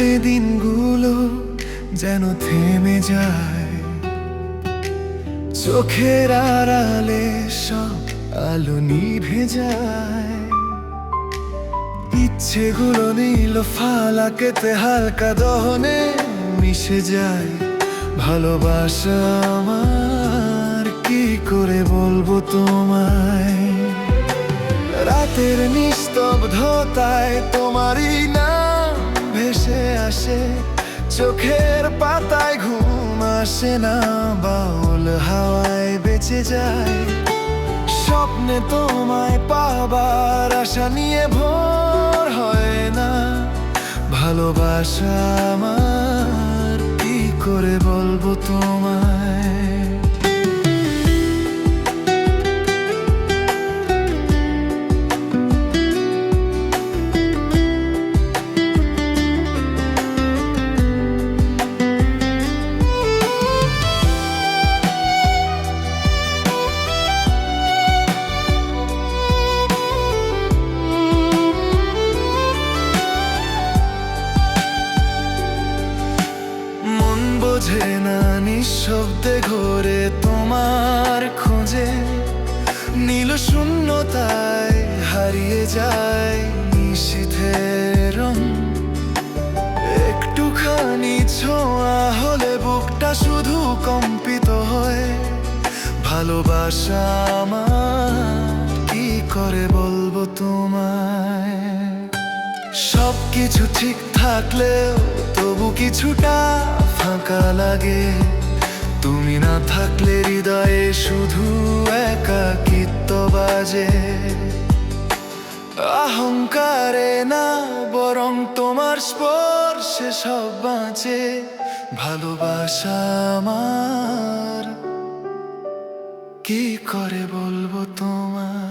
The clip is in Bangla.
থাকলে দিনগুলো যেন থেমে যায়, চোখের আড়ালে সব আলো নিভে যায়। ইচ্ছেগুলো নীল ফালাকেতে হালকা দহনে মিশে যায়। ভালোবাসা আমার কি করে বলবো তোমায়, রাতের নিস্তব্ধতায় তোমারই নাম ভেসে আসে, চোখের পাতায় ঘুম আসে না, বাউল হাওয়ায় বেঁচে যায়। স্বপ্নে তোমায় পাবার আশা নিয়ে ভোর হয় না। ভালোবাসা আমার কি করে বলবো তোমায়। বোঝে না নিঃশব্দে ঘোরে তোমার খোঁজে, নীল শূন্যতায় হারিয়ে যায় নিশীথের রং। একটুখানি ছোঁয়া হলে বুকটা শুধু কম্পিত হয়। ভালোবাসা আমার কি করে বলবো তোমায়, সবকিছু ঠিক থাকলেও তবু কিছুটা ফাঁকা লাগে। তুমি না থাকলে হৃদয়ে শুধু একাকিত্ব বাজে। অহংকারে না বরং তোমার স্পর্শে সব বাঁচে। ভালোবাসা আমার কি করে বলবো তোমায়।